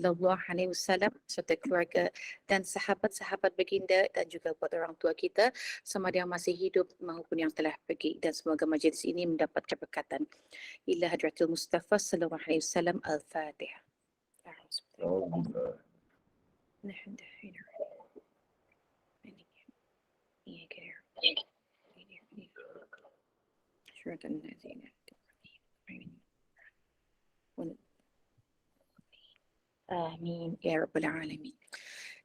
Sallallahu Alaihi Wasallam serta keluarga dan sahabat-sahabat baginda dan juga buat orang tua kita sama ada yang masih hidup maupun yang telah pergi, dan semoga majlis ini mendapat keberkatan. Ila hadratil Mustafa Sallallahu Alaihi Wasallam. Al-Fatihah. Amin ya rabbal alamin.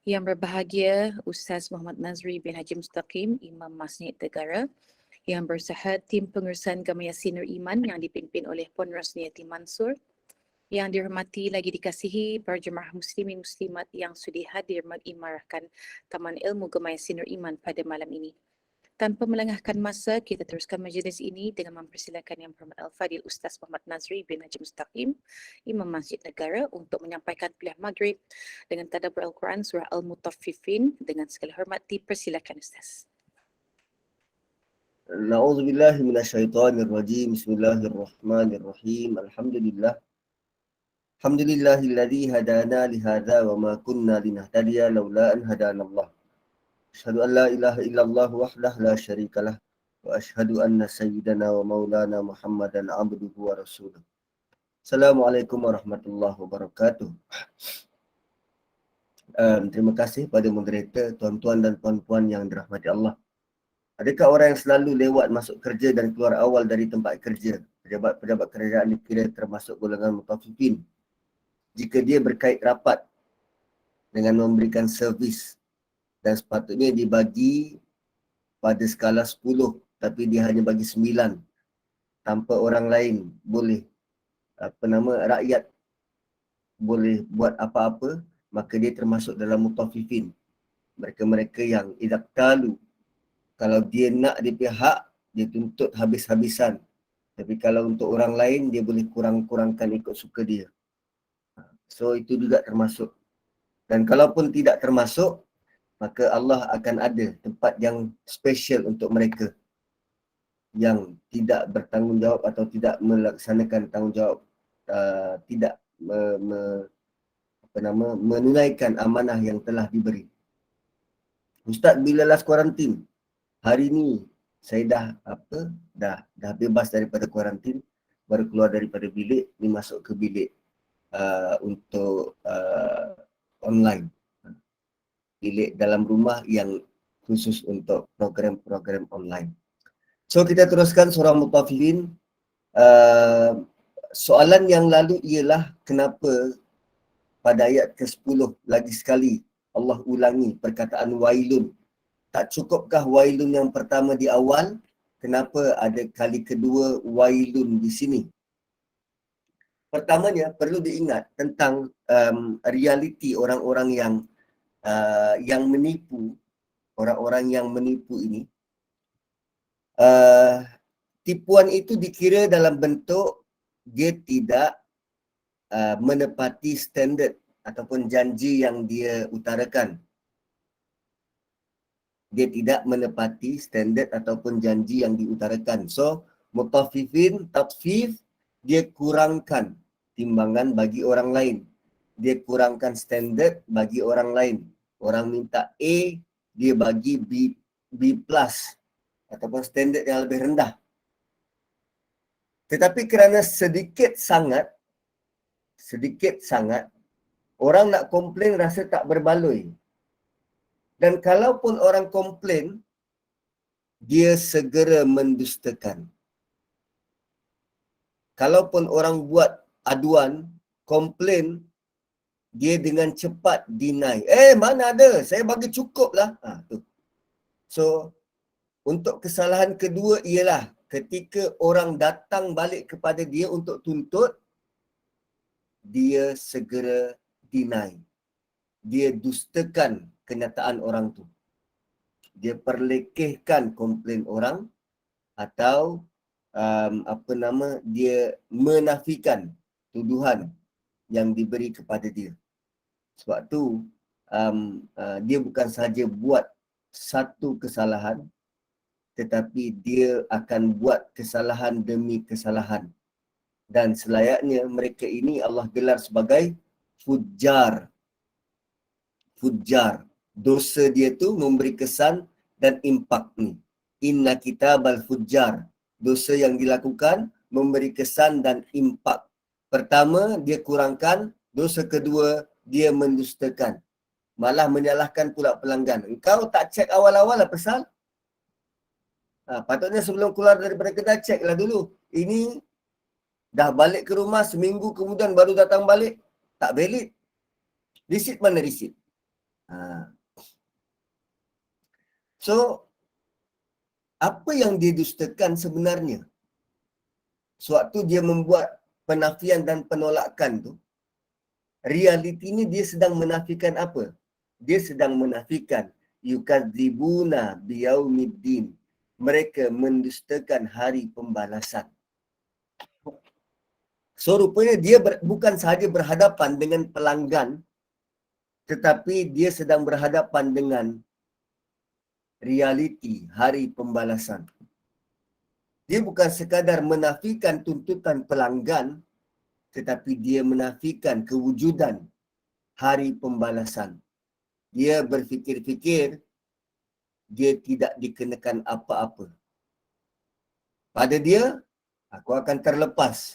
Yang berbahagia Ustaz Muhammad Nazri bin Haji Mustaqim, Imam Masjid Negara, yang bersahabat tim pengurusan Gamaya Sinur Iman yang dipimpin oleh Puan Rosniati Mansur, yang dihormati lagi dikasihi para jemaah muslimin muslimat yang sudi hadir mengimarahkan Taman Ilmu Gamaya Sinur Iman pada malam ini. Tanpa melengahkan masa, kita teruskan majlis ini dengan mempersilakan Yang Berhormat Al-Fadil Ustaz Muhammad Nazri bin Haji Mustaqim, Imam Masjid Negara, untuk menyampaikan kuliah maghrib dengan tadabbur Al-Quran surah Al-Mutaffifin. Dengan segala hormat dipersilakan Ustaz. Na'udzubillahi minasyaitonirrajim. Bismillahirrahmanirrahim. Alhamdulillahilladzi hadana lihadza wa ma kunna linahtadiya laula an hadanallah. Asyhadu an la ilaha illallah wahdahu la syarikalah wa asyhadu anna sayyidana wa maulana Muhammadan abduhu wa rasuluh. Assalamualaikum warahmatullahi wabarakatuh. Terima kasih pada moderator, tuan-tuan dan puan-puan yang dirahmati Allah. Adakah orang yang selalu lewat masuk kerja dan keluar awal dari tempat kerja, pejabat-pejabat kerajaan dikira termasuk golongan mutaffifin jika dia berkait rapat dengan memberikan servis dan sepatutnya dibagi pada skala 10 tapi dia hanya bagi 9 tanpa orang lain boleh rakyat boleh buat apa-apa, maka dia termasuk dalam mutaffifin. Mereka-mereka yang idaktalu, kalau dia nak dia pihak, dia tuntut habis-habisan. Tapi kalau untuk orang lain, dia boleh kurang-kurangkan ikut suka dia. So itu juga termasuk. Dan kalaupun tidak termasuk, maka Allah akan ada tempat yang special untuk mereka yang tidak bertanggungjawab atau tidak melaksanakan tanggungjawab, tidak menunaikan amanah yang telah diberi. Ustaz, bila last kuarantin? Hari ni saya dah bebas daripada kuarantin, baru keluar daripada bilik, ni masuk ke bilik untuk online. Bilik dalam rumah yang khusus untuk program-program online. So kita teruskan surah Mutaffifin. Soalan yang lalu ialah kenapa pada ayat ke-10 lagi sekali Allah ulangi perkataan wailun. Tak cukupkah wailun yang pertama di awal? Kenapa ada kali kedua wailun di sini? Pertamanya perlu diingat tentang realiti orang-orang yang menipu. Orang-orang yang menipu ini, tipuan itu dikira dalam bentuk dia tidak menepati standard ataupun janji yang dia utarakan. Dia tidak menepati standard ataupun janji yang diutarakan. So, mutaffifin, tatfif, dia kurangkan timbangan bagi orang lain. Dia kurangkan standard bagi orang lain. Orang minta A, dia bagi B plus ataupun standard yang lebih rendah. Tetapi kerana sedikit sangat, orang nak komplain rasa tak berbaloi. Dan kalaupun orang komplain, dia segera mendustakan. Kalaupun orang buat aduan, komplain, dia dengan cepat deny. Mana ada, saya bagi cukup lah. Tu. So, untuk kesalahan kedua ialah ketika orang datang balik kepada dia untuk tuntut, dia segera deny. Dia dustakan kenyataan orang tu. Dia perlekehkan komplain orang atau dia menafikan tuduhan yang diberi kepada dia. Sebab tu dia bukan sahaja buat satu kesalahan, tetapi dia akan buat kesalahan demi kesalahan. Dan selayaknya mereka ini Allah gelar sebagai Fujjar. Fujjar. Dosa dia tu memberi kesan dan impak ni. Inna kitabal fujjar. Dosa yang dilakukan memberi kesan dan impak. Pertama, dia kurangkan. Dosa kedua, dia mendustakan. Malah menyalahkan pula pelanggan. Engkau tak cek awal-awal lah pasal. Patutnya sebelum keluar daripada kedai, ceklah dulu. Ini dah balik ke rumah seminggu kemudian baru datang balik. Tak valid. Resit mana resit? So, apa yang dia dustakan sebenarnya? Sewaktu dia membuat penafian dan penolakan tu, realitinya dia sedang menafikan apa? Dia sedang menafikan yukadzibuna biyaumiddin. Mereka mendustakan hari pembalasan. So rupanya dia bukan sahaja berhadapan dengan pelanggan, tetapi dia sedang berhadapan dengan realiti hari pembalasan. Dia bukan sekadar menafikan tuntutan pelanggan, tetapi dia menafikan kewujudan hari pembalasan. Dia berfikir-fikir dia tidak dikenakan apa-apa. Pada dia, aku akan terlepas.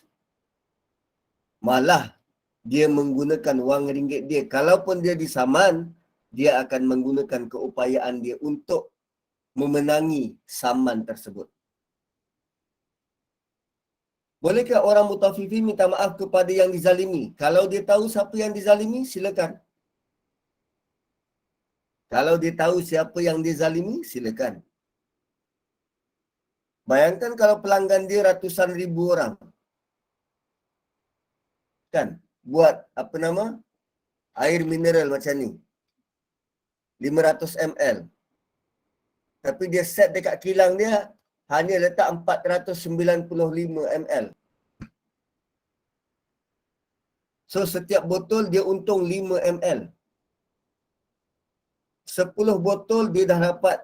Malah dia menggunakan wang ringgit dia. Kalaupun dia disaman, dia akan menggunakan keupayaan dia untuk memenangi saman tersebut. Bolehkah orang mutafifin minta maaf kepada yang dizalimi? Kalau dia tahu siapa yang dizalimi, silakan. Kalau dia tahu siapa yang dizalimi, silakan. Bayangkan kalau pelanggan dia ratusan ribu orang. Kan? Buat air mineral macam ni. 500 ml. Tapi dia set dekat kilang dia hanya letak 495 ml. So setiap botol dia untung 5 ml. 10 botol dia dah dapat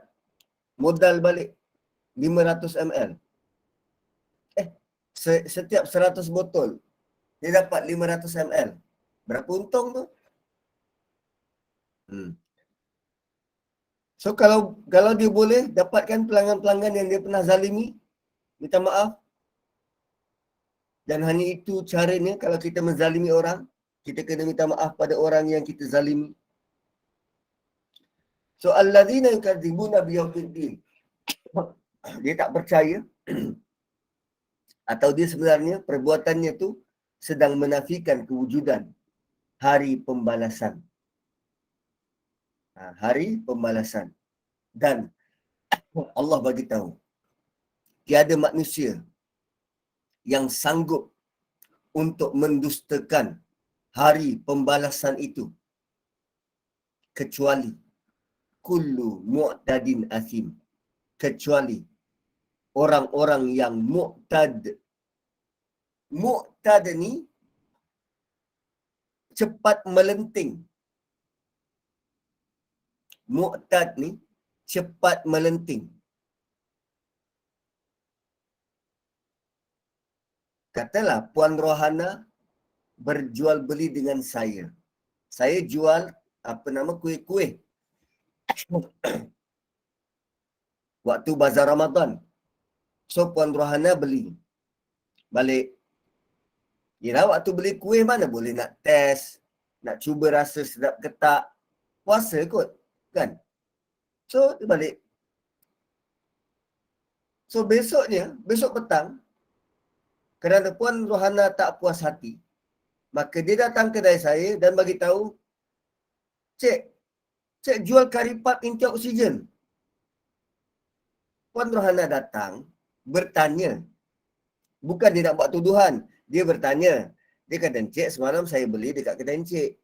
modal balik 500 ml. Setiap 100 botol dia dapat 500 ml. Berapa untung tu? So kalau dia boleh dapatkan pelanggan-pelanggan yang dia pernah zalimi, minta maaf. Dan hanya itu caranya kalau kita menzalimi orang, kita kena minta maaf pada orang yang kita zalimi. So alladzina yukadzibuna biyaumiddin. Dia tak percaya atau dia sebenarnya perbuatannya tu sedang menafikan kewujudan hari pembalasan. Hari pembalasan. Dan Allah bagi tahu tiada manusia yang sanggup untuk mendustakan hari pembalasan itu kecuali kullu mu'tadin asim, kecuali orang-orang yang mu'tad. Mu'tad ni cepat melenting. Mu'tad ni cepat melenting. Katalah Puan Rohana berjual beli dengan saya. Saya jual kuih-kuih. Waktu bazar Ramadan. So Puan Rohana beli. Balik. Waktu beli kuih mana boleh nak test, nak cuba rasa sedap ke tak. Puasa kot, kan? So dia balik. So besok petang, kerana Puan Rohana tak puas hati, maka dia datang ke kedai saya dan bagi tahu, Cik jual karipap inti oksigen. Puan Rohana datang bertanya. Bukan dia nak buat tuduhan. Dia bertanya. Dia kata, Encik semalam saya beli dekat kedai Encik.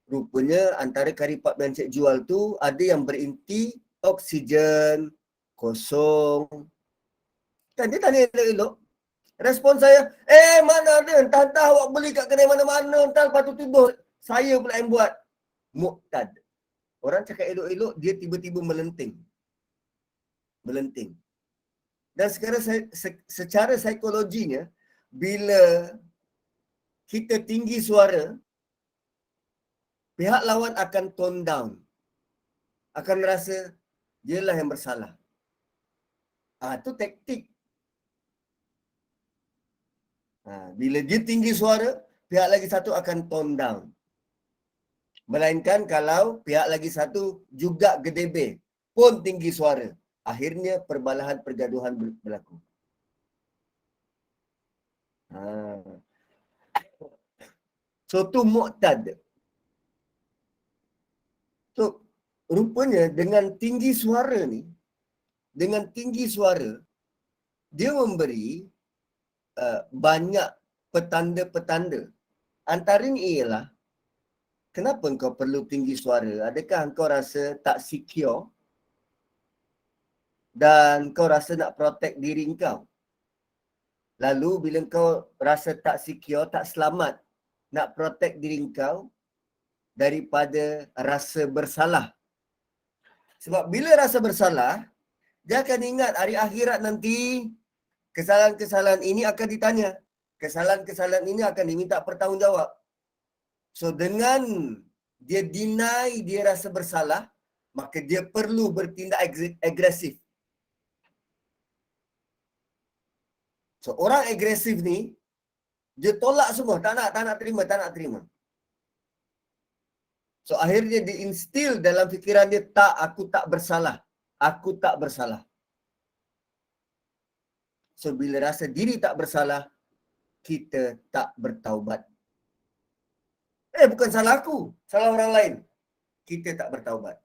Rupanya antara karipap yang Encik jual tu ada yang berinti oksigen kosong. Kan dia tanya elok-elok. Respon saya, mana ada. Entah-entah awak beli kat kedai mana-mana. Entah lepas tu tuduh. Saya pula yang buat. Mu'tad. Orang cakap elok-elok, dia tiba-tiba melenting. Dan sekarang secara psikologinya, bila kita tinggi suara, pihak lawan akan tone down. Akan rasa dialah yang bersalah. Itu taktik. Bila dia tinggi suara, pihak lagi satu akan tone down. Melainkan kalau pihak lagi satu juga gedebel pun tinggi suara. Akhirnya perbalahan pergaduhan berlaku. So tu mu'tad. So rupanya dengan tinggi suara ni, dia memberi banyak petanda-petanda. Antaranya ialah, kenapa engkau perlu tinggi suara? Adakah engkau rasa tak secure dan kau rasa nak protect diri engkau? Lalu bila engkau rasa tak secure, tak selamat, nak protect diri engkau daripada rasa bersalah. Sebab bila rasa bersalah, dia akan ingat hari akhirat nanti kesalahan-kesalahan ini akan ditanya. Kesalahan-kesalahan ini akan diminta pertanggungjawab. So dengan dia deny dia rasa bersalah, maka dia perlu bertindak agresif. So orang agresif ni, dia tolak semua, tak nak terima. So akhirnya diinstil dalam fikiran dia, aku tak bersalah. So bila rasa diri tak bersalah, kita tak bertaubat. Bukan salah aku, salah orang lain. Kita tak bertaubat.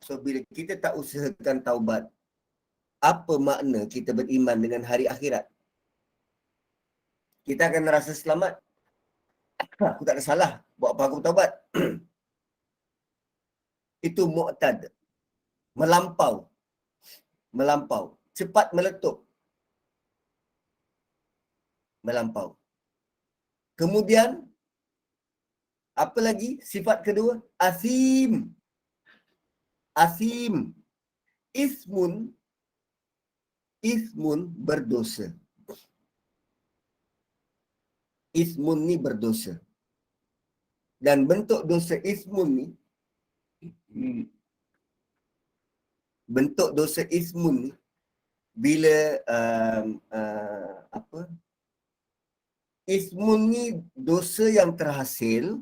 So bila kita tak usahakan taubat, apa makna kita beriman dengan hari akhirat? Kita akan rasa selamat. Aku tak ada salah, buat apa aku bertaubat? Itu mu'tad. Melampau. Cepat meletup. Melampau. Kemudian, apa lagi? Sifat kedua, asim. Ismun berdosa. Ismun ni berdosa. Dan bentuk dosa ismun ni, bila ismun ni dosa yang terhasil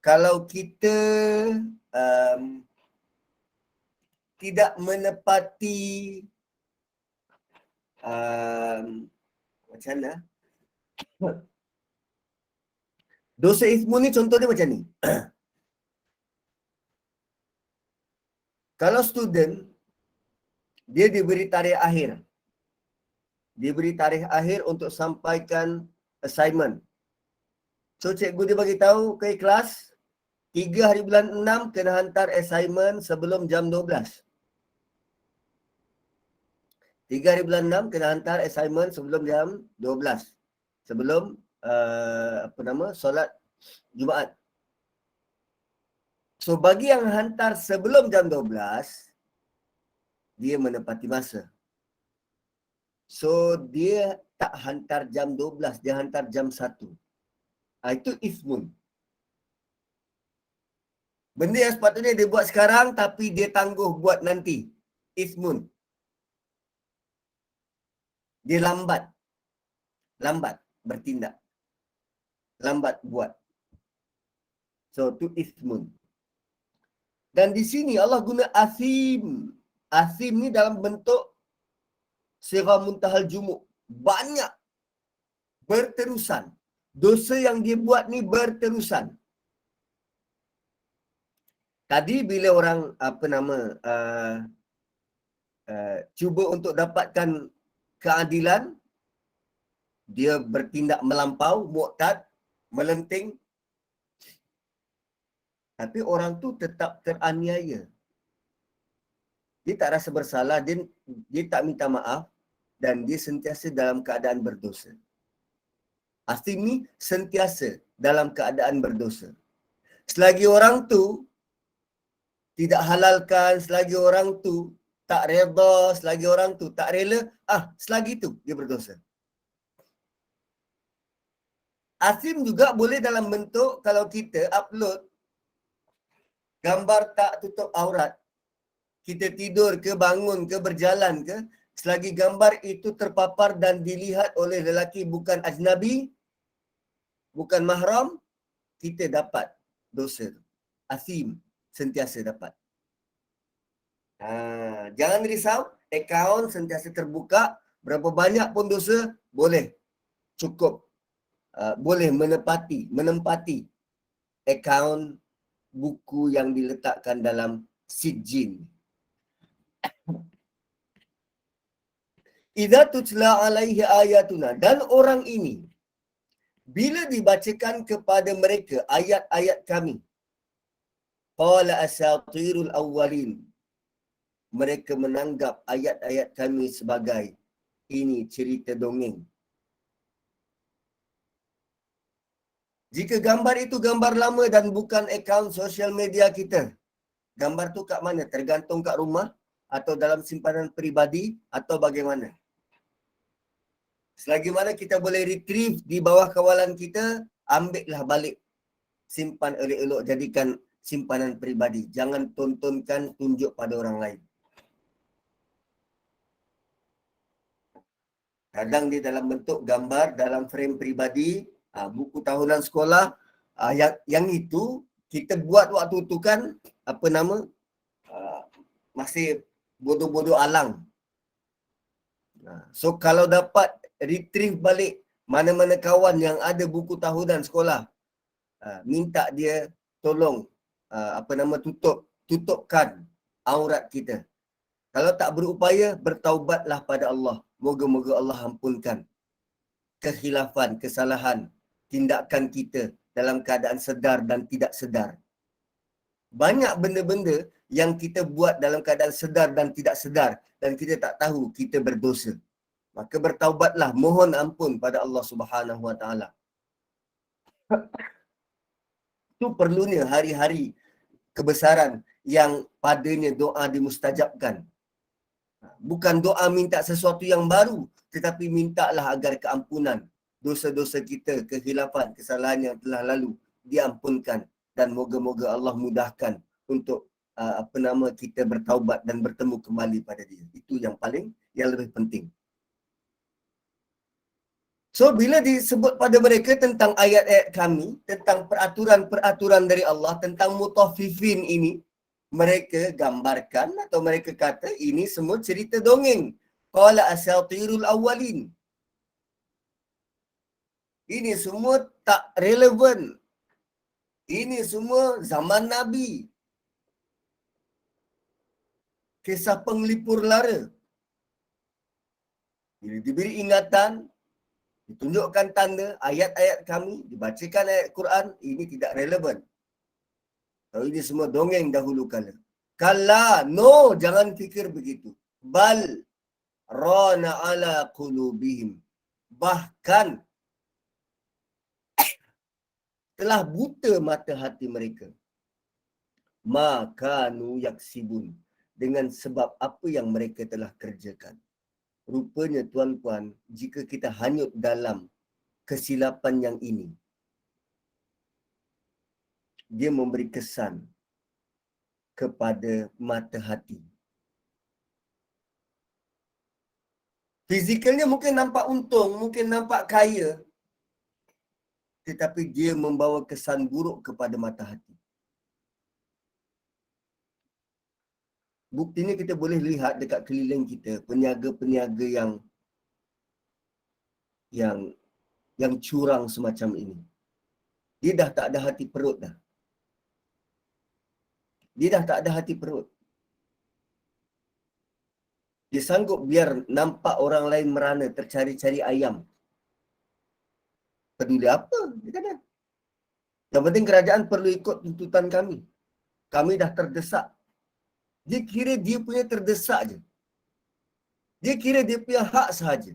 kalau kita tidak menepati macam mana? Dosa ismun ni contoh dia macam ni. Kalau student, dia diberi tarikh akhir. Diberi tarikh akhir untuk sampaikan assignment. So cikgu dia bagi tahu ke kelas, 3 hari bulan 6 kena hantar assignment sebelum jam 12. 3 hari bulan 6 kena hantar assignment sebelum jam 12. Sebelum solat Jumaat. So bagi yang hantar sebelum jam 12, dia menepati masa. So dia tak hantar jam 12, dia hantar jam 1. Itu ismun. Benda yang sepatutnya dia buat sekarang tapi dia tangguh buat nanti. Ismun. Dia lambat bertindak. Lambat buat. So itu ismun. Dan di sini Allah guna asim. Asim ni dalam bentuk sighah muntahal jumuk. Banyak. Berterusan. Dosa yang dia buat ni berterusan. Tadi bila orang cuba untuk dapatkan keadilan, dia bertindak melampau, mu'tad, melenting. Tapi orang tu tetap teraniaya. Dia tak rasa bersalah, dia tak minta maaf dan dia sentiasa dalam keadaan berdosa. Asim ni sentiasa dalam keadaan berdosa. Selagi orang tu tidak halalkan, selagi orang tu tak redha, selagi orang tu tak rela, selagi tu dia berdosa. Asim juga boleh dalam bentuk kalau kita upload gambar tak tutup aurat. Kita tidur ke, bangun ke, berjalan ke, selagi gambar itu terpapar dan dilihat oleh lelaki bukan ajnabi, bukan mahram, kita dapat dosa. Asim sentiasa dapat. Jangan risau, akaun sentiasa terbuka, berapa banyak pun dosa, boleh, cukup. Boleh menempati akaun buku yang diletakkan dalam sijin. Idza tutla alaihi ayatuna, dan orang ini bila dibacakan kepada mereka ayat-ayat kami, qala asatirul awwalin, mereka menanggap ayat-ayat kami sebagai ini cerita dongeng. Jika gambar itu gambar lama dan bukan akaun sosial media kita, gambar tu kat mana? Tergantung kat rumah atau dalam simpanan peribadi atau bagaimana? Selagi mana kita boleh retrieve di bawah kawalan kita, ambillah balik. Simpan elok-elok, jadikan simpanan peribadi. Jangan tontonkan, tunjuk pada orang lain. Kadang dia dalam bentuk gambar, dalam frame peribadi, buku tahunan sekolah, yang itu kita buat waktu tu kan, apa nama, masih bodoh-bodoh alang. So kalau dapat retrieve balik mana-mana kawan yang ada buku tahunan sekolah, minta dia tolong tutupkan aurat kita. Kalau tak berupaya, bertaubatlah pada Allah. Moga-moga Allah ampunkan kekhilafan, kesalahan, tindakan kita dalam keadaan sedar dan tidak sedar. Banyak benda-benda yang kita buat dalam keadaan sedar dan tidak sedar dan kita tak tahu kita berdosa. Maka bertaubatlah, mohon ampun pada Allah Subhanahu Wa Taala. Itu perlunya hari-hari kebesaran yang padanya doa dimustajabkan. Bukan doa minta sesuatu yang baru, tetapi mintalah agar keampunan dosa-dosa kita, kehilafan, kesalahan yang telah lalu diampunkan dan moga-moga Allah mudahkan untuk kita bertaubat dan bertemu kembali pada dia. Itu yang lebih penting. So bila disebut pada mereka tentang ayat-ayat kami, tentang peraturan-peraturan dari Allah, tentang mutaffifin ini, mereka gambarkan atau mereka kata ini semua cerita dongeng. Qala asatirul awwalin. Ini semua tak relevan. Ini semua zaman Nabi. Kisah penglipur lara. Bila diberi ingatan, ditunjukkan tanda ayat-ayat kami, dibacakan ayat Quran, ini tidak relevan. Kalau ini semua dongeng dahulu kala. Kalla, no, jangan fikir begitu. Bal rana ala qulubihim. Bahkan telah buta mata hati mereka. Makanu yaksibun. Dengan sebab apa yang mereka telah kerjakan. Rupanya tuan-puan, jika kita hanyut dalam kesilapan yang ini, dia memberi kesan kepada mata hati. Fizikalnya mungkin nampak untung, mungkin nampak kaya, tetapi dia membawa kesan buruk kepada mata hati. Buktinya kita boleh lihat dekat keliling kita, peniaga-peniaga yang curang semacam ini. Dia dah tak ada hati perut dah. Dia dah tak ada hati perut. Dia sanggup biar nampak orang lain merana tercari-cari ayam. Peduli apa? Dia kata. Yang penting kerajaan perlu ikut tuntutan kami. Kami dah terdesak. Dia kira dia punya terdesak je. Dia kira dia punya hak sahaja.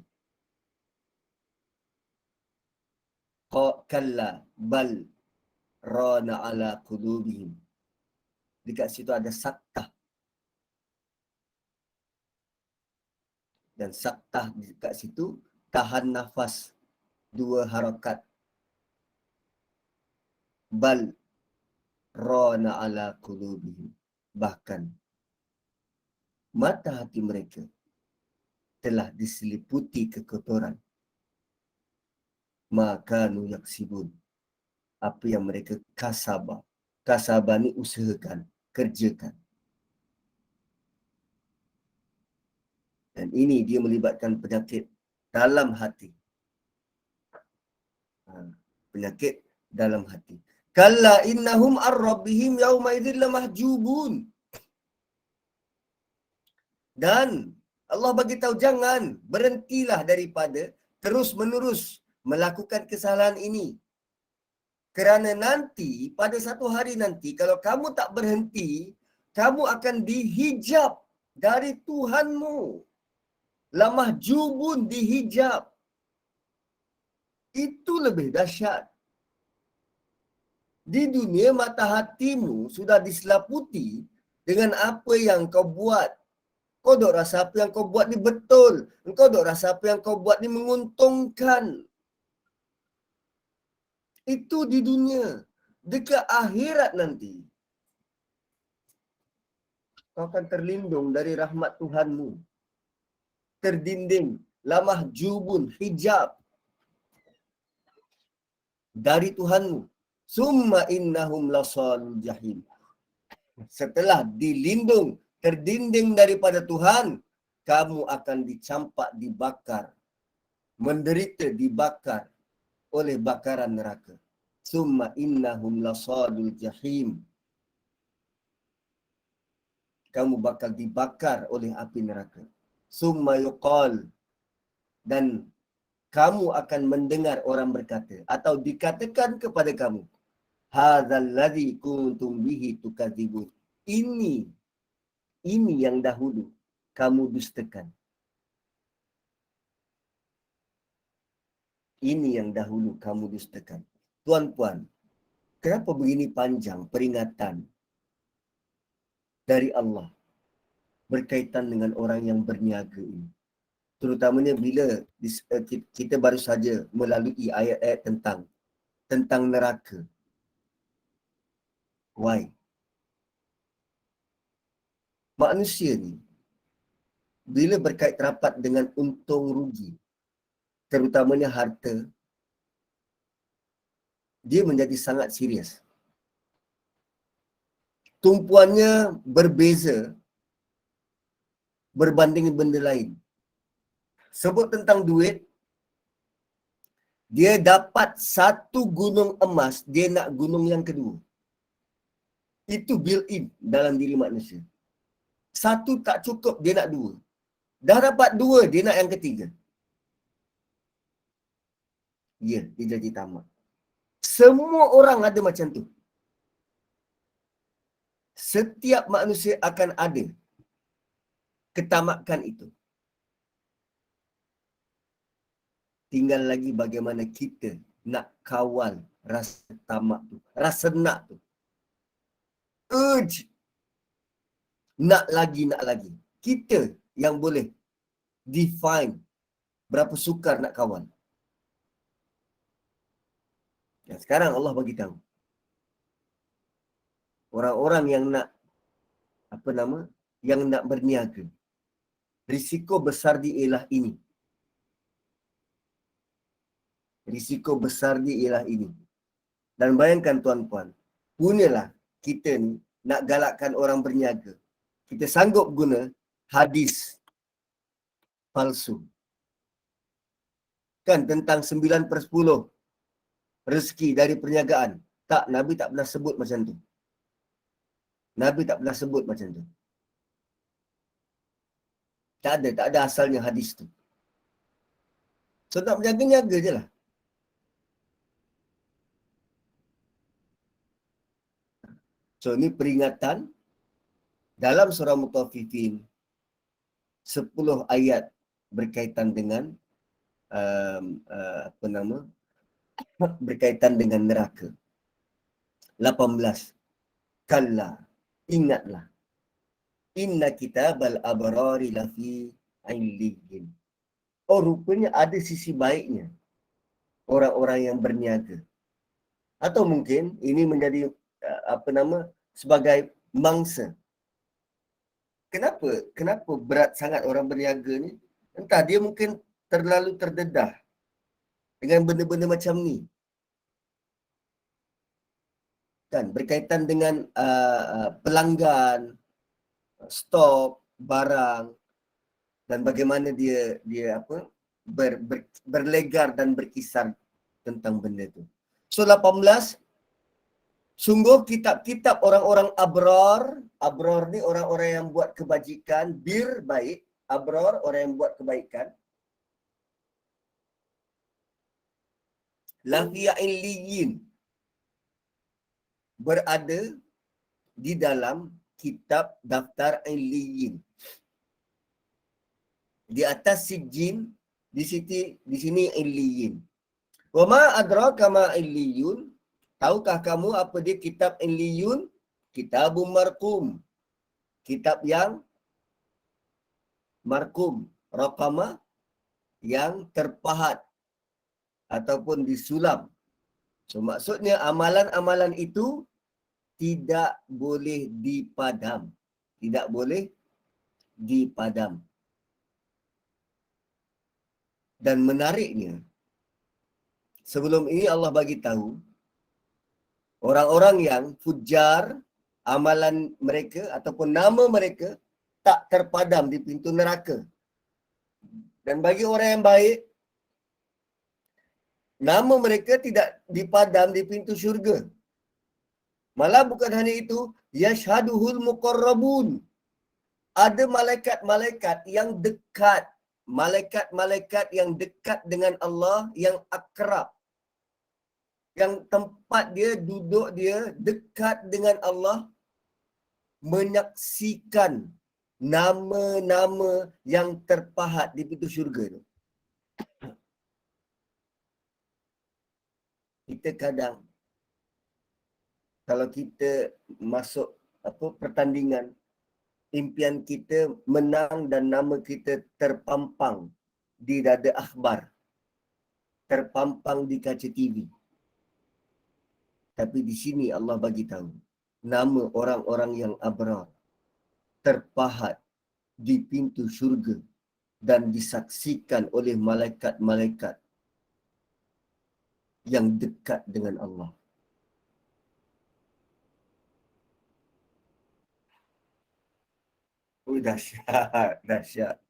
Kalla bal rana ala qulubihim. Dekat situ ada saktah. Dan saktah dekat situ tahan nafas 2 harakat. Bal rana ala qulubihim. Bahkan mata hati mereka telah diseliputi kekotoran. Maka yaksibun. Apa yang mereka kasabah. Kasabah ni usahakan, kerjakan. Dan ini dia melibatkan penyakit dalam hati. Penyakit dalam hati. Kalla innahum ar-rabbihim yawma idzin lamahjubun. Dan Allah bagi tahu jangan berhentilah daripada terus-menerus melakukan kesalahan ini. Kerana nanti pada satu hari nanti kalau kamu tak berhenti, kamu akan dihijab dari Tuhanmu. Lamahjubun, dihijab. Itu lebih dahsyat. Di dunia mata hatimu sudah diselaputi dengan apa yang kau buat. Kau dok rasa apa yang kau buat ni betul. Kau dok rasa apa yang kau buat ni menguntungkan. Itu di dunia. Dekat akhirat nanti, kau akan terlindung dari rahmat Tuhanmu. Terdinding, lamahjubun, hijab dari Tuhanmu. Summa innahum lasalul jahim. Setelah dilindung, terdinding daripada Tuhan, kamu akan dicampak, dibakar. Menderita, dibakar oleh bakaran neraka. Summa innahum lasalul jahim. Kamu bakal dibakar oleh api neraka. Summa yuqal. Dan kamu akan mendengar orang berkata atau dikatakan kepada kamu, hadzal ladzi kuntum bihi tukadzibun. Ini yang dahulu kamu dustakan. Ini yang dahulu kamu dustakan. Tuan-puan, kenapa begini panjang peringatan dari Allah berkaitan dengan orang yang berniaga ini? Terutamanya bila kita baru saja melalui ayat-ayat tentang neraka. Why? Manusia ni, bila berkait rapat dengan untung rugi, terutamanya harta, dia menjadi sangat serius. Tumpuannya berbeza berbanding benda lain. Sebut tentang duit, dia dapat satu gunung emas, dia nak gunung yang kedua. Itu built-in dalam diri manusia. Satu tak cukup, dia nak dua. Dah dapat dua, dia nak yang ketiga. Ya, dia jadi tamak. Semua orang ada macam tu. Setiap manusia akan ada ketamakan itu. Tinggal lagi bagaimana kita nak kawal rasa tamak tu, rasa nak tu. Urge. Nak lagi. Kita yang boleh define berapa sukar nak kawal. Dan sekarang Allah bagi tahu. Orang-orang yang nak yang nak berniaga. Risiko besar dia ialah ini. Risiko besar dia ialah ini. Dan bayangkan tuan-puan, gunalah kita ni nak galakkan orang berniaga. Kita sanggup guna hadis palsu. Kan tentang 9/10 rezeki dari perniagaan. Tak, Nabi tak pernah sebut macam tu. Nabi tak pernah sebut macam tu. Tak ada asalnya hadis tu. So nak berniaga-niaga je lah. So ini peringatan dalam surah Mutaffifin 10 ayat berkaitan dengan berkaitan dengan neraka. 18. Kalla, ingatlah. Inna kitabal abrari lafi illiyin. Oh, rupanya ada sisi baiknya orang-orang yang berniaga. Atau mungkin ini menjadi sebagai mangsa. Kenapa berat sangat orang berniaga ni? Entah, dia mungkin terlalu terdedah dengan benda-benda macam ni. Kan berkaitan dengan pelanggan, stok, barang, dan bagaimana dia berlegar dan berkisar tentang benda tu. So 18, sungguh kitab-kitab orang-orang abrar ni orang-orang yang buat kebajikan, bir baik, abrar orang yang buat kebaikan. Lafiya illiyin, berada di dalam kitab daftar illiyin. Di atas sijin, di sini illiyin. Wa ma adraka ma illiyun? Tahukah kamu apa dia kitab illiyun? Kitabun marqum. Kitab yang marqum, raqama, yang terpahat ataupun disulam. So maksudnya amalan-amalan itu tidak boleh dipadam. Tidak boleh dipadam. Dan menariknya, sebelum ini Allah bagi tahu orang-orang yang fujar, amalan mereka ataupun nama mereka tak terpadam di pintu neraka. Dan bagi orang yang baik, nama mereka tidak dipadam di pintu syurga. Malah bukan hanya itu, yashhaduhul muqarrabun. Ada malaikat-malaikat yang dekat. Malaikat-malaikat yang dekat dengan Allah, yang akrab. Yang tempat dia, duduk dia dekat dengan Allah, menyaksikan nama-nama yang terpahat di pintu syurga tu. Kita kadang, kalau kita masuk pertandingan, impian kita menang dan nama kita terpampang di dada akhbar, terpampang di kaca TV. Tapi di sini Allah bagi tahu, nama orang-orang yang abrar terpahat di pintu syurga dan disaksikan oleh malaikat-malaikat yang dekat dengan Allah. Oh, dahsyat, dahsyat.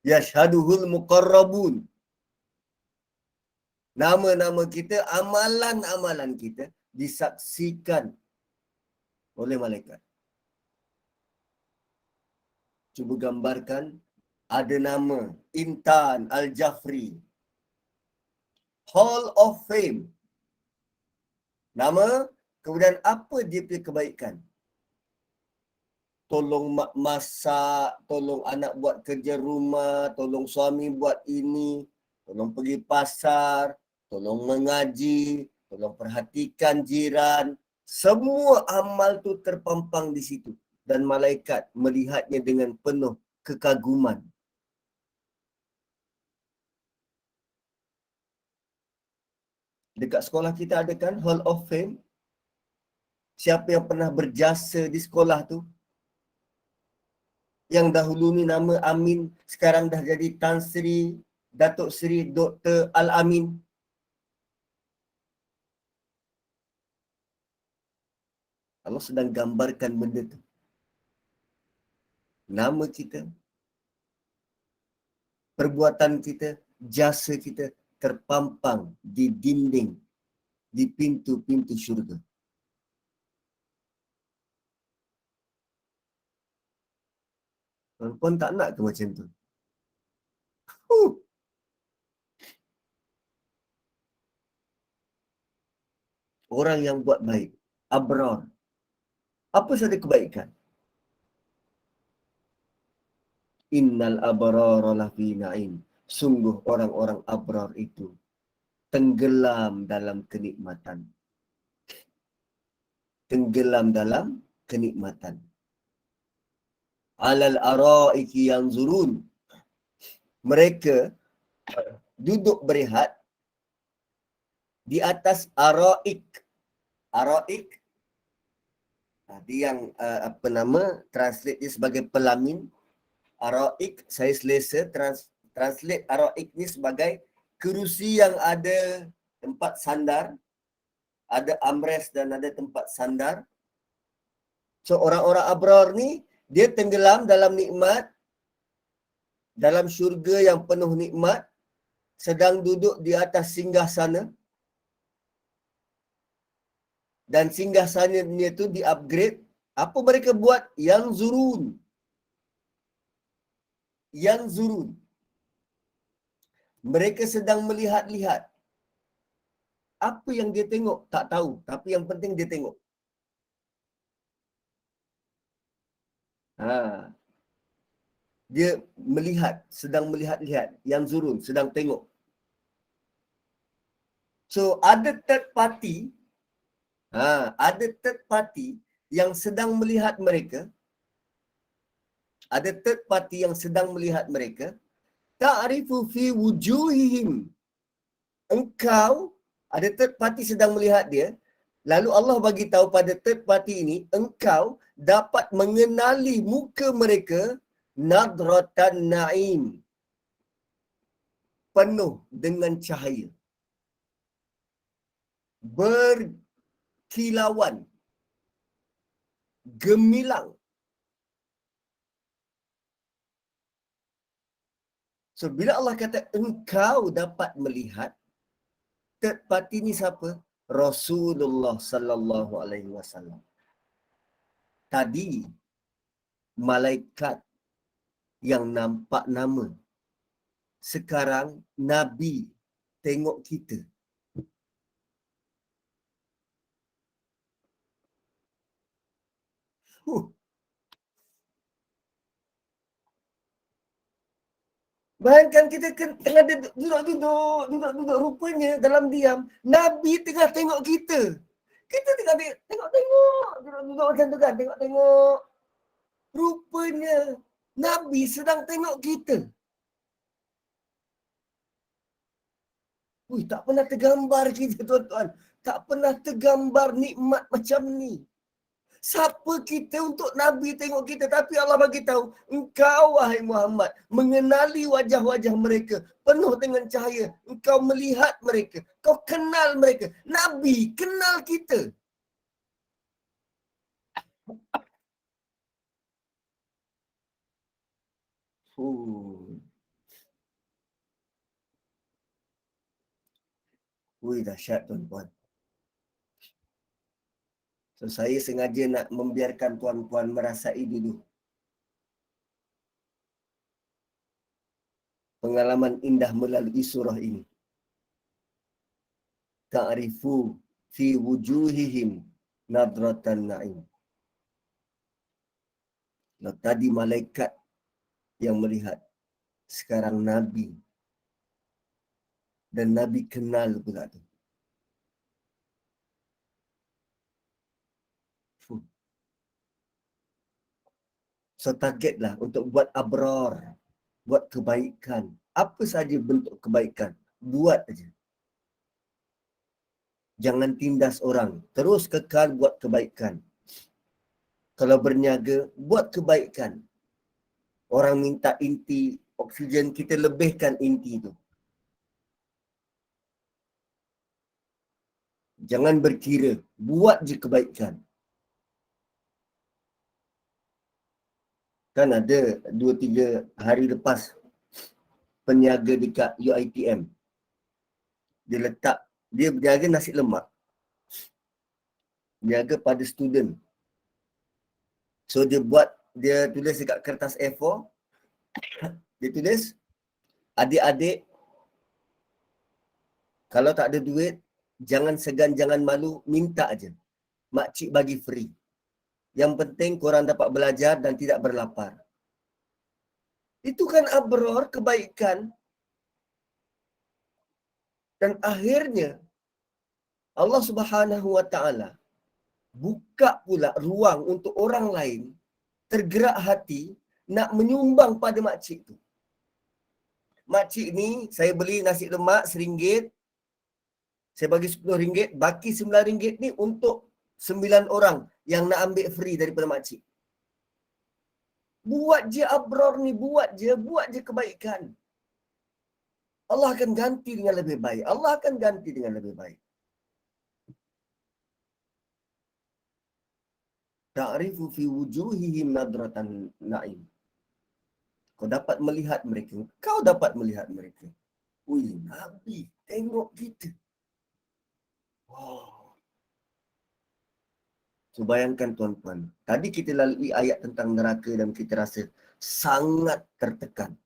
Yashhaduhul muqarrabun. Nama-nama kita, amalan-amalan kita disaksikan oleh malaikat. Cuba gambarkan, ada nama Intan Al-Jafri, Hall of Fame. Nama, kemudian apa dia punya kebaikan? Tolong mak masak, tolong anak buat kerja rumah, tolong suami buat ini, tolong pergi pasar, tolong mengaji, tolong perhatikan jiran. Semua amal tu terpampang di situ. Dan malaikat melihatnya dengan penuh kekaguman. Dekat sekolah kita ada kan Hall of Fame? Siapa yang pernah berjasa di sekolah tu? Yang dahulu ni nama Amin, sekarang dah jadi Tan Sri, Datuk Seri Dr. Al-Amin. Allah sedang gambarkan benda tu. Nama kita, perbuatan kita, jasa kita terpampang di dinding, di pintu-pintu syurga. Tuan-tuan tak nak ke macam tu? Orang yang buat baik, abrar. Apa sahaja kebaikan? Innal abrara lafi na'im. Sungguh orang-orang abrar itu tenggelam dalam kenikmatan. Tenggelam dalam kenikmatan. Alal araiki yanzurun. Mereka duduk berehat di atas araik. Araik, dia yang apa nama, translate dia sebagai pelamin. Araik, saya selesa translate araik ni sebagai kerusi yang ada tempat sandar, ada armrest dan ada tempat sandar. So orang-orang abrar ni, dia tenggelam dalam nikmat, dalam syurga yang penuh nikmat, sedang duduk di atas singgah sana. Dan singgah sananya itu di-upgrade. Apa mereka buat? Yang zurun. Yang zurun. Mereka sedang melihat-lihat. Apa yang dia tengok? Tak tahu. Tapi yang penting dia tengok. Dia melihat, sedang melihat-lihat. Yang zurun, sedang tengok. So, ada third party, ada third party yang sedang melihat mereka. Ada third party yang sedang melihat mereka. Ta'rifu fi wujuhihim. Engkau, ada third party sedang melihat dia. Lalu Allah bagi tahu pada third party ini, engkau dapat mengenali muka mereka nadratan na'im. Penuh dengan cahaya. Berkilauan. Gemilang. So, bila Allah kata engkau dapat melihat, third party ni siapa? Rasulullah sallallahu alaihi wasallam. Tadi malaikat yang nampak nama. Sekarang Nabi tengok kita. Bayangkan kita tengah duduk rupanya dalam diam. Nabi tengah tengok kita. Kita tengah tengok. Duduk macam tu kan, tengok. Rupanya Nabi sedang tengok kita. Tak pernah tergambar kita, tuan-tuan. Tak pernah tergambar nikmat macam ni. Siapa kita untuk Nabi tengok kita? Tapi Allah bagi tahu, engkau wahai Muhammad mengenali wajah-wajah mereka penuh dengan cahaya. Engkau melihat mereka, kau kenal mereka. Nabi kenal kita. Dahsyat, tuan-tuan. So, saya sengaja nak membiarkan tuan-tuan merasai dulu pengalaman indah melalui surah ini. Ta'rifu fi wujuhihim nadratan na'im. Tadi malaikat yang melihat. Sekarang Nabi. Dan Nabi kenal pula tu. So, targetlah untuk buat abrar. Buat kebaikan. Apa saja bentuk kebaikan. Buat aja. Jangan tindas orang. Terus kekal buat kebaikan. Kalau berniaga, buat kebaikan. Orang minta inti oksigen, kita lebihkan inti tu. Jangan berkira. Buat je kebaikan. Kan ada 2-3 hari lepas peniaga dekat UiTM. Dia berniaga nasi lemak. Berniaga pada student. So dia tulis dekat kertas A4. Dia tulis, adik-adik, kalau tak ada duit, jangan segan, jangan malu, minta aja. Makcik bagi free. Yang penting korang dapat belajar dan tidak berlapar. Itu kan abrar, kebaikan. Dan akhirnya, Allah Subhanahu Wa Ta'ala buka pula ruang untuk orang lain tergerak hati nak menyumbang pada makcik tu. Makcik ni, saya beli nasi lemak RM1, Saya bagi RM10, baki RM9 ni untuk 9 orang yang nak ambil free daripada makcik. Buat je abrar ni, buat je kebaikan. Allah akan ganti dengan lebih baik. Allah akan ganti dengan lebih baik. Ta'rifu fi wujuhihim nadratan na'im. Kau dapat melihat mereka. Kau dapat melihat mereka. Ui, Nabi, tengok kita. Wow. So bayangkan tuan-tuan. Tadi kita lalui ayat tentang neraka dan kita rasa sangat tertekan.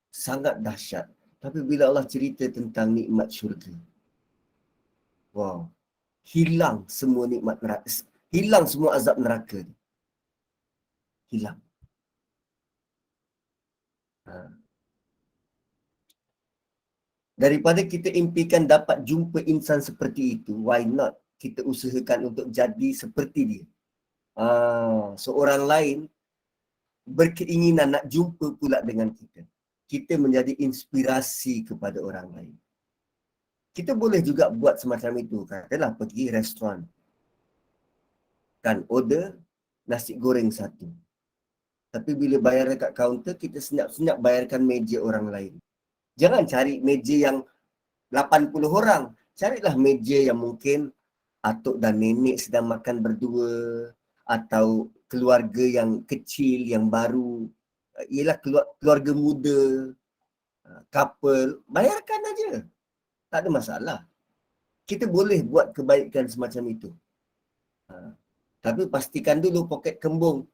Sangat dahsyat. Tapi bila Allah cerita tentang nikmat syurga. Wow. Hilang semua nikmat neraka. Hilang semua azab neraka. Hilang. Daripada kita impikan dapat jumpa insan seperti itu, why not kita usahakan untuk jadi seperti dia. Seorang lain berkeinginan nak jumpa pula dengan kita. Kita menjadi inspirasi kepada orang lain. Kita boleh juga buat semacam itu. Katalah pergi restoran. Kan order nasi goreng satu. Tapi bila bayar dekat kaunter, kita senyap-senyap bayarkan meja orang lain. Jangan cari meja yang 80 orang. Carilah meja yang mungkin atuk dan nenek sedang makan berdua. Atau keluarga yang kecil, yang baru. Ialah keluarga muda. Couple. Bayarkan aja. Tak ada masalah. Kita boleh buat kebaikan semacam itu. Tapi pastikan dulu poket kembung.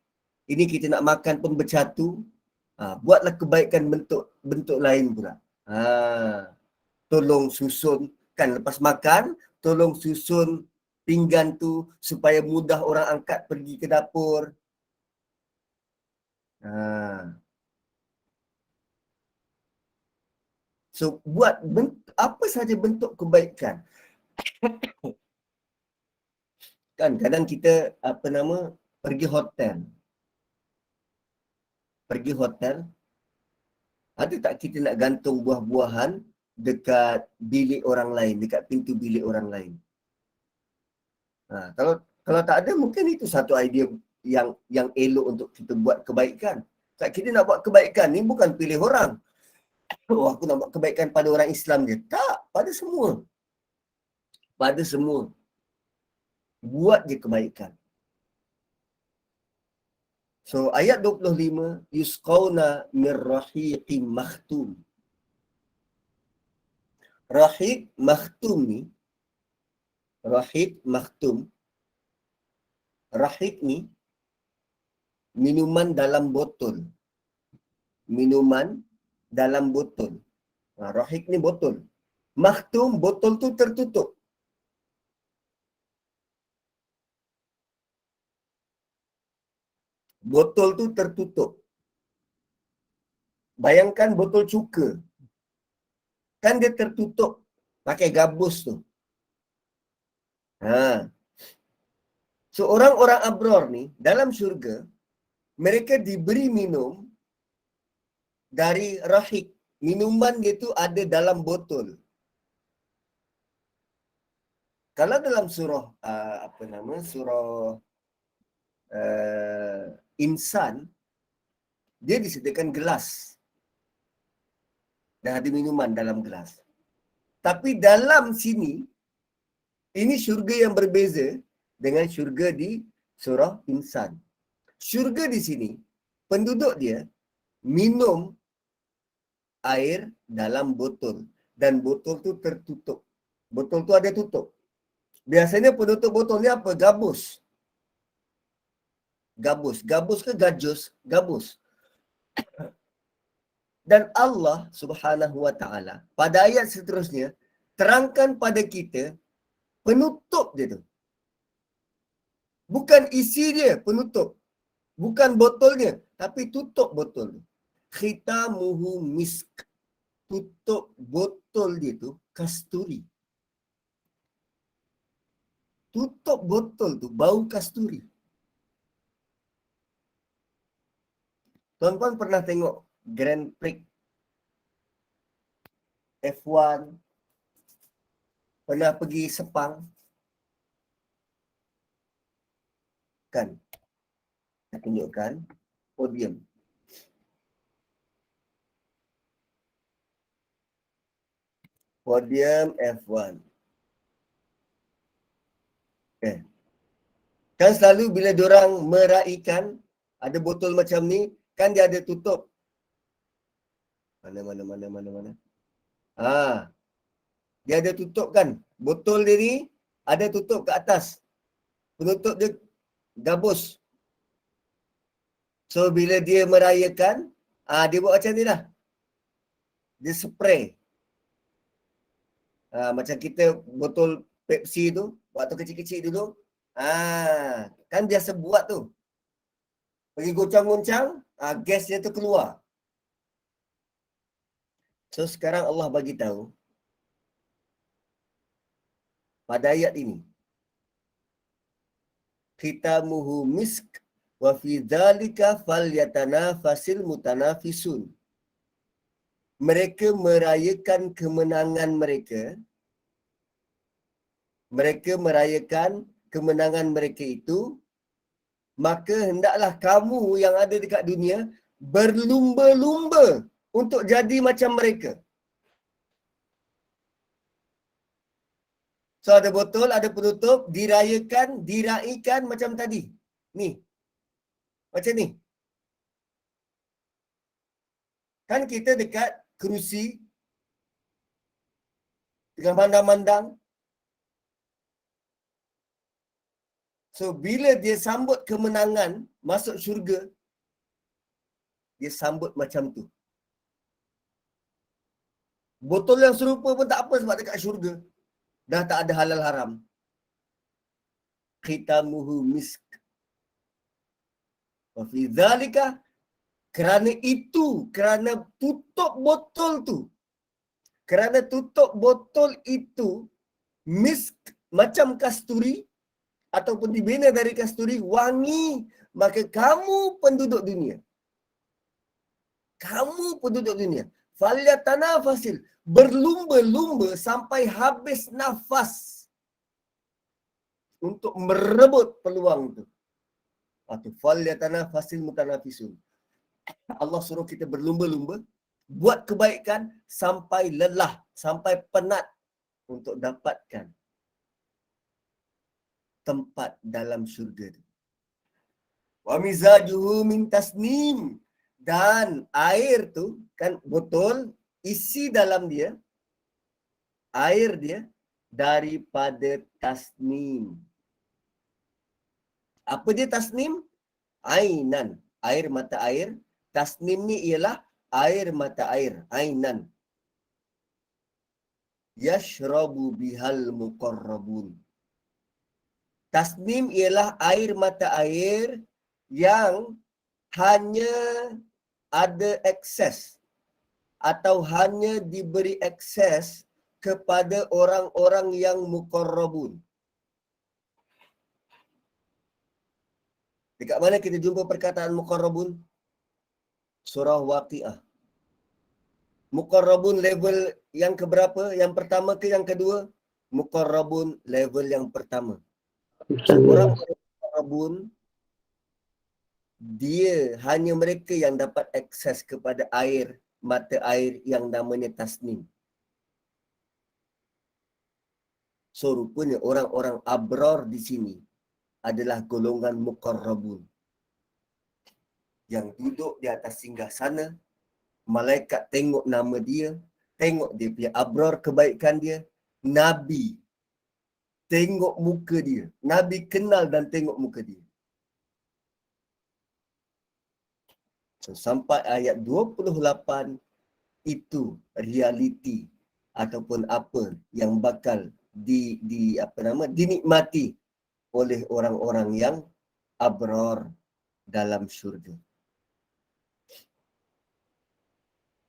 Ini kita nak makan pun bercatu. Buatlah kebaikan bentuk lain pula. Tolong susun, kan lepas makan, tolong susun pinggan tu supaya mudah orang angkat pergi ke dapur. So buat apa saja bentuk kebaikan. Kan kadang kita pergi hotel. Ada tak kita nak gantung buah-buahan dekat bilik orang lain, dekat pintu bilik orang lain? Kalau tak ada, mungkin itu satu idea yang elok untuk kita buat kebaikan. Tak, kita nak buat kebaikan ni bukan pilih orang. Oh, aku nak buat kebaikan pada orang Islam je. Tak, pada semua. Pada semua. Buat je kebaikan. So ayat 25, yusqawna min rahiqin makhtum. Rahiq makhtum ni, rahiq makhtum. Rahiq ni minuman dalam botol. Minuman dalam botol. Rahiq ni botol. Makhtum, botol tu tertutup. Botol tu tertutup. Bayangkan botol cuka. Kan dia tertutup pakai gabus tu. So orang-orang abrar ni dalam syurga, mereka diberi minum dari rahiq. Minuman dia tu ada dalam botol. Kalau dalam surah surah Insan, dia disediakan gelas dan ada minuman dalam gelas. Tapi dalam sini, ini syurga yang berbeza dengan syurga di surah Insan. Syurga di sini, penduduk dia minum air dalam botol dan botol tu tertutup. Botol tu ada tutup. Biasanya penutup botol ni apa? Gabus. Gabus ke gajus? Gabus. Dan Allah Subhanahu wa taala pada ayat seterusnya terangkan pada kita penutup dia tu. Bukan isi dia penutup. Bukan botolnya, tapi tutup botol tu. Khitamuhu misk. Tutup botol dia tu kasturi. Tutup botol tu bau kasturi. Tuan-tuan pernah tengok Grand Prix F1 Pernah pergi Sepang? Kan? Saya tunjukkan podium. Podium F1. Okay. Kan selalu bila diorang meraikan, ada botol macam ni, kan dia ada tutup. Mana. Dia ada tutup kan. Botol dia ni ada tutup ke atas. Penutup dia gabus. So bila dia merayakan, dia buat macam ni lah. Dia spray. Macam kita botol Pepsi tu, waktu kecil-kecil dulu. Kan biasa buat tu. Pergi goncang-goncang, gasnya tu keluar. So sekarang Allah bagi tahu pada ayat ini, khitamuhu misk wa fi dzalika falyatanafasil mutanafisun. Mereka merayakan kemenangan mereka. Mereka merayakan kemenangan mereka itu, maka hendaklah kamu yang ada dekat dunia berlumba-lumba untuk jadi macam mereka. So ada botol, ada penutup, diraikan macam tadi. Ni. Macam ni. Kan kita dekat kerusi, tengah mandang-mandang. So bila dia sambut kemenangan, masuk syurga, dia sambut macam tu. Botol yang serupa pun tak apa sebab dekat syurga. Dah tak ada halal haram. Khitamuhu misk. Wa fi dzalika, kerana itu, kerana tutup botol tu. Kerana tutup botol itu misk macam kasturi ataupun dibina dari kasturi, wangi, maka kamu penduduk dunia. Kamu penduduk dunia. Falyatanafasil, berlumba-lumba sampai habis nafas untuk merebut peluang itu. Atau falyatanafasil mutanafisun. Allah suruh kita berlumba-lumba, buat kebaikan sampai lelah, sampai penat untuk dapatkan tempat dalam syurga itu. Wa mizajuhu min tasnim. Dan air tu, kan botol, isi dalam dia, air dia daripada tasnim. Apa dia tasnim? Ainan. Air mata air. Tasnim ni ialah air mata air. Ainan. Yashrabu bihal muqarrabun. Tasnim ialah air mata air yang hanya ada akses atau hanya diberi akses kepada orang-orang yang muqarrabun. Dekat mana kita jumpa perkataan muqarrabun? Surah Waqiah. Muqarrabun level yang keberapa? Yang pertama ke yang kedua? Muqarrabun level yang pertama. Orang muqarrabun, dia hanya mereka yang dapat akses kepada air, mata air yang namanya tasnim. So rupanya orang-orang abrar di sini adalah golongan muqarrabun yang duduk di atas singgah sana. Malaikat tengok nama dia, tengok dia punya abrar, kebaikan dia. Nabi tengok muka dia. Nabi kenal dan tengok muka dia. So, sampai ayat 28, itu realiti ataupun apa yang bakal dinikmati oleh orang-orang yang abrar dalam syurga.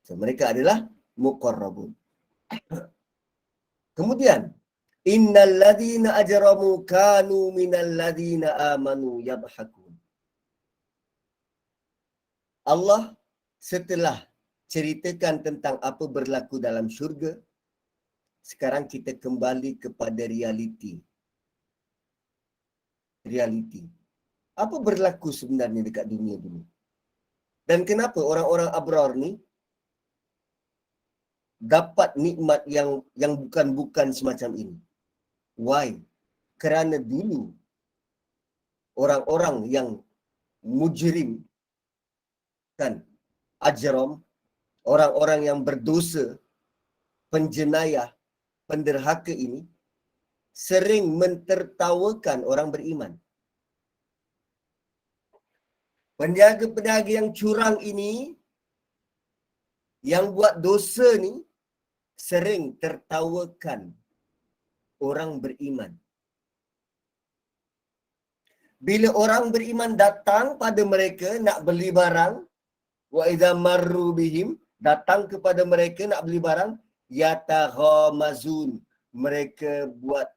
So, mereka adalah muqarrabun. Kemudian, innal ladzina ajramu kanu minal ladzina amanu yadhakun. Allah setelah ceritakan tentang apa berlaku dalam syurga, Sekarang kita kembali kepada realiti. Realiti. Apa berlaku sebenarnya dekat dunia dulu? Dan kenapa orang-orang abrar ni dapat nikmat yang bukan-bukan semacam ini? Why? Kerana dulu orang-orang yang mujrim, kan, ajram, orang-orang yang berdosa, penjenayah, penderhaka ini sering mentertawakan orang beriman. Penjaga-penjaga yang curang ini, yang buat dosa ni, sering tertawakan orang beriman. Bila orang beriman datang pada mereka nak beli barang, wa idza marru bihim, datang kepada mereka nak beli barang, yataghamazun, mereka buat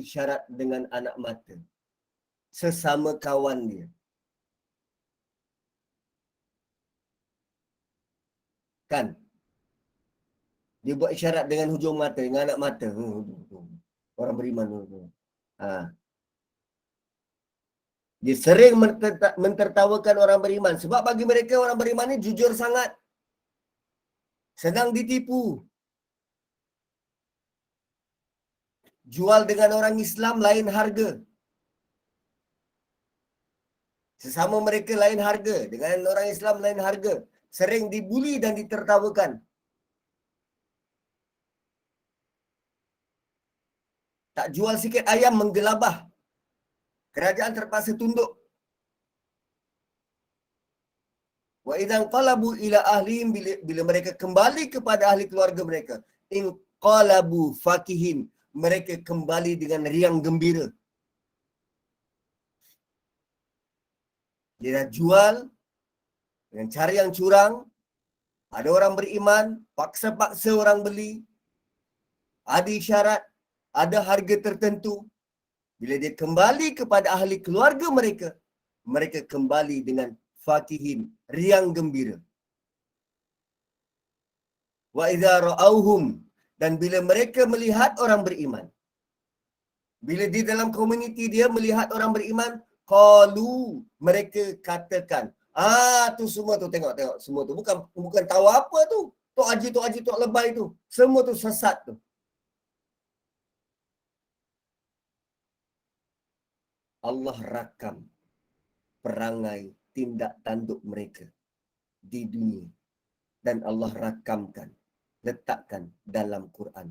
isyarat dengan anak mata. Sesama kawan dia. Kan? Dia buat isyarat dengan hujung mata, dengan anak mata. Orang beriman. Ha. Dia sering mentertawakan orang beriman. Sebab bagi mereka orang beriman ni jujur sangat. Senang ditipu. Jual dengan orang Islam lain harga. Sesama mereka lain harga. Dengan orang Islam lain harga. Sering dibuli dan ditertawakan. Tak jual sikit ayam menggelabah. Kerajaan terpaksa tunduk. Wa idzan qalabu ila ahlihim, bila mereka kembali kepada ahli keluarga mereka, in qalabu fakihin, mereka kembali dengan riang gembira. Dia dah jual dengan cara yang curang, ada orang beriman, paksa-paksa orang beli, ada isyarat, ada harga tertentu. Bila dia kembali kepada ahli keluarga mereka, mereka kembali dengan fakihin, riang gembira. Wa idza ra'auhum, dan bila mereka melihat orang beriman, bila di dalam komuniti dia melihat orang beriman, qalu, mereka katakan, tu semua tu, tengok semua tu bukan tahu apa tu. Tok Haji, Tok Lebay tu, semua tu sesat tu. Allah rakam perangai tindak tanduk mereka di dunia. Dan Allah rakamkan, letakkan dalam Quran.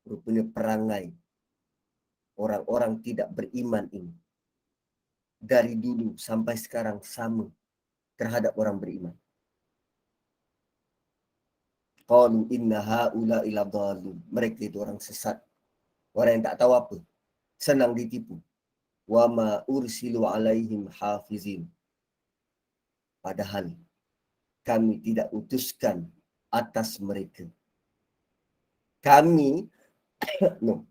Rupanya perangai orang-orang tidak beriman ini dari dulu sampai sekarang sama terhadap orang beriman. Qalu inna haula'i ladallun. Mereka itu orang sesat. Orang yang tak tahu apa. Senang ditipu. Wa ma ursilu alaihim hafizin. Padahal kami tidak utuskan atas mereka. Kami no.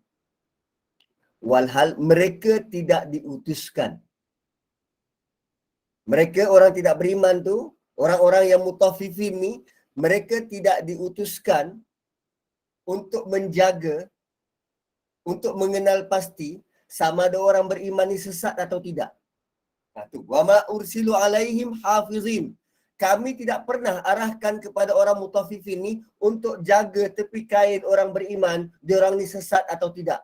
Walhal mereka tidak diutuskan. Mereka orang tidak beriman tu, orang-orang yang mutaffifin ni, mereka tidak diutuskan untuk menjaga, untuk mengenal pasti sama ada orang beriman ni sesat atau tidak. Wa ma ursilu alaihim hafizin. Kami tidak pernah arahkan kepada orang mutaffifin ni untuk jaga tepi kain orang beriman, dia orang ni sesat atau tidak.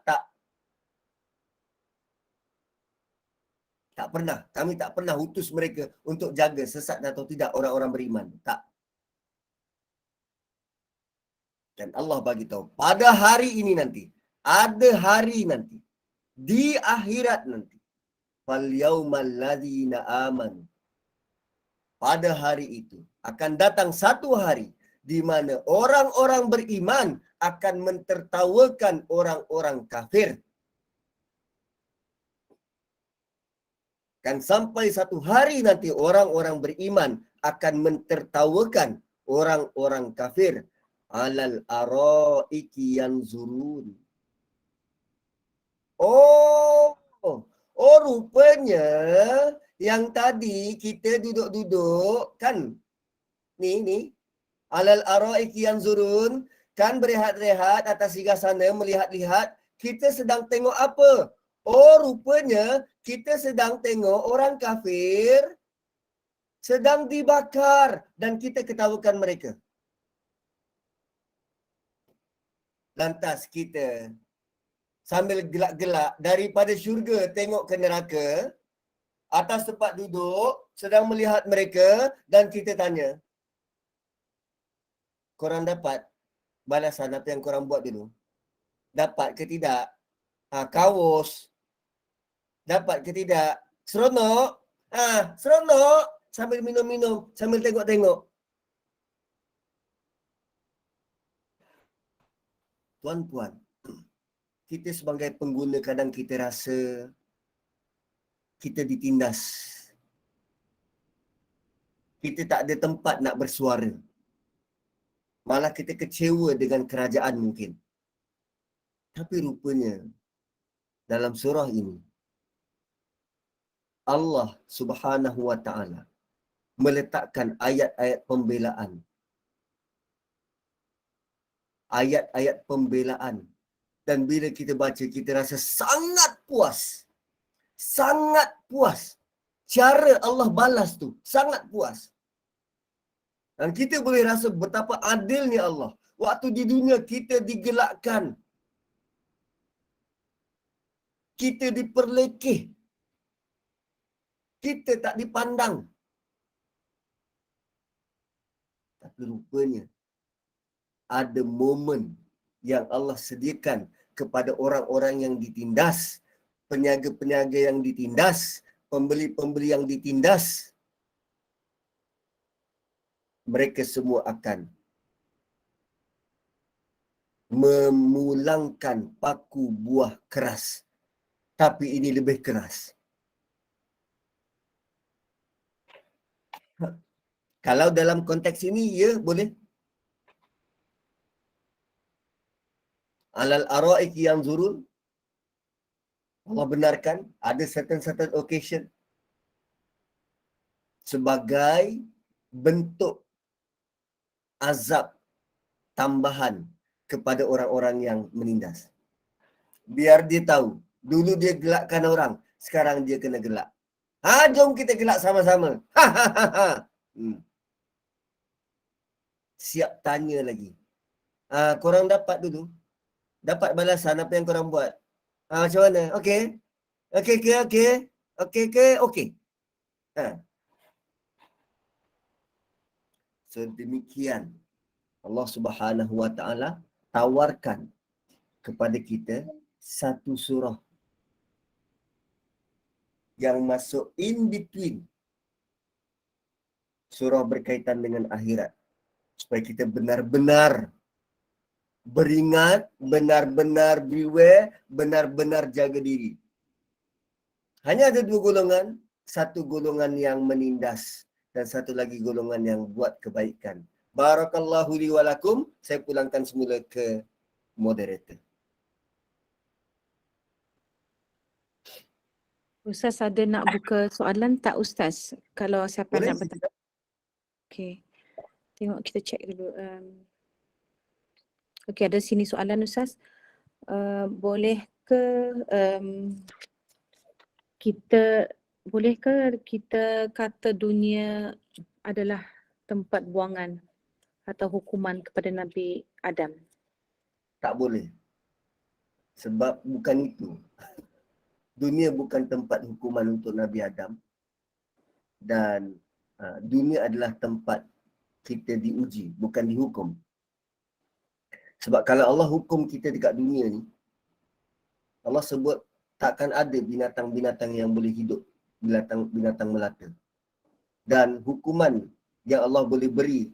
Tak pernah. Kami tak pernah utus mereka untuk jaga sesat atau tidak orang-orang beriman. Tak. Dan Allah bagi tahu, pada hari ini nanti, ada hari nanti, di akhirat nanti, fal yaumal ladzina amanu, pada hari itu akan datang satu hari di mana orang-orang beriman akan mentertawakan orang-orang kafir. Kan sampai satu hari nanti orang-orang beriman akan mentertawakan orang-orang kafir. Alal araiki yanzurun. Oh, rupanya yang tadi kita duduk-duduk kan. Ni alal araiki yanzurun, Kan berehat-rehat atas singgah sana, melihat-lihat, kita sedang tengok apa? Oh, rupanya kita sedang tengok orang kafir sedang dibakar dan kita ketawakan mereka. Lantas kita sambil gelak-gelak daripada syurga tengok ke neraka, atas tempat duduk, sedang melihat mereka dan kita tanya, korang dapat balasan apa yang korang buat dulu? Dapat ke tidak? Kaos. Dapat ke tidak? Seronok? Seronok. Sambil minum-minum, sambil tengok-tengok. Tuan-tuan, kita sebagai pengguna kadang kita rasa kita ditindas. Kita tak ada tempat nak bersuara. Malah kita kecewa dengan kerajaan mungkin. Tapi rupanya dalam surah ini Allah Subhanahu wa taala meletakkan ayat-ayat pembelaan. Ayat-ayat pembelaan. Dan bila kita baca, kita rasa sangat puas. Sangat puas. Cara Allah balas tu, sangat puas. Dan kita boleh rasa betapa adilnya Allah. Waktu di dunia kita digelakkan. Kita diperlekeh. Kita tak dipandang. Tapi rupanya ada momen yang Allah sediakan kepada orang-orang yang ditindas, peniaga-peniaga yang ditindas, pembeli-pembeli yang ditindas. Mereka semua akan memulangkan paku buah keras. Tapi ini lebih keras. Kalau dalam konteks ini, ya boleh. Alal araiki yang zurun. Allah benarkan ada certain occasion sebagai bentuk azab tambahan kepada orang-orang yang menindas. Biar dia tahu, dulu dia gelakkan orang, sekarang dia kena gelak. Jom kita gelak sama-sama. Siap tanya lagi. Korang dapat dulu. Dapat balasan apa yang korang buat. Macam mana? Okey. Okey. Sedemikian Allah Subhanahu wa taala tawarkan kepada kita satu surah yang masuk in between surah berkaitan dengan akhirat, supaya kita benar-benar beringat, benar-benar beware, benar-benar jaga diri. Hanya ada dua golongan, satu golongan yang menindas dan satu lagi golongan yang buat kebaikan. Barakallahu li wa lakum. Saya pulangkan semula ke moderator. Ustaz ada nak buka soalan tak Ustaz? Kalau siapa Boleh? nak bertanya. Okey. Tengok kita check dulu. Okey, ada sini soalan Ustaz. Boleh ke kita kata dunia adalah tempat buangan atau hukuman kepada Nabi Adam? Tak boleh. Sebab bukan itu. Dunia bukan tempat hukuman untuk Nabi Adam. Dan dunia adalah tempat kita diuji, bukan dihukum. Sebab kalau Allah hukum kita dekat dunia ni, Allah sebut takkan ada binatang-binatang yang boleh hidup, binatang melata. Dan hukuman yang Allah boleh beri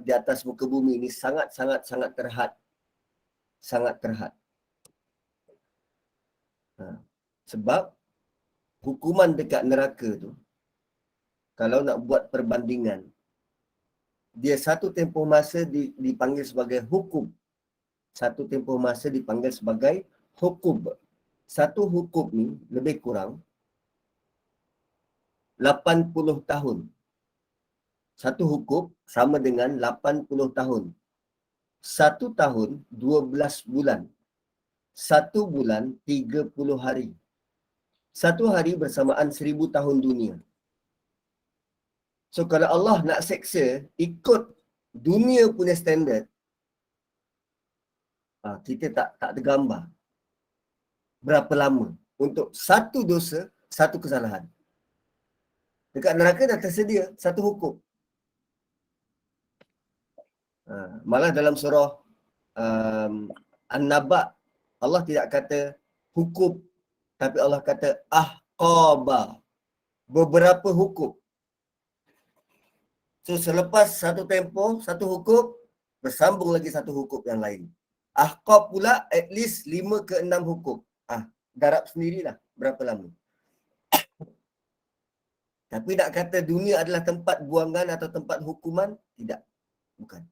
di atas muka bumi ini sangat terhad. Sangat terhad. Sebab hukuman dekat neraka tu, kalau nak buat perbandingan, dia satu tempoh masa dipanggil sebagai hukum. Satu tempoh masa dipanggil sebagai hukum. Satu hukum ni lebih kurang 80 tahun. Satu hukum sama dengan 80 tahun. 1 tahun 12 bulan. 1 bulan 30 hari. 1 hari bersamaan 1000 tahun dunia. So kalau Allah nak seksa ikut dunia punya standard, kita tak tergambar berapa lama untuk satu dosa, satu kesalahan. Dekat neraka dah tersedia satu hukum. Malah dalam surah An-Naba, Allah tidak kata hukum, tapi Allah kata ahqaba, beberapa hukum. So selepas satu tempoh, satu hukum, bersambung lagi satu hukum yang lain. Ahqab pula at least 5 ke 6 hukum. Darab sendirilah berapa lama. Tapi nak kata dunia adalah tempat buangan atau tempat hukuman, tidak. Bukan.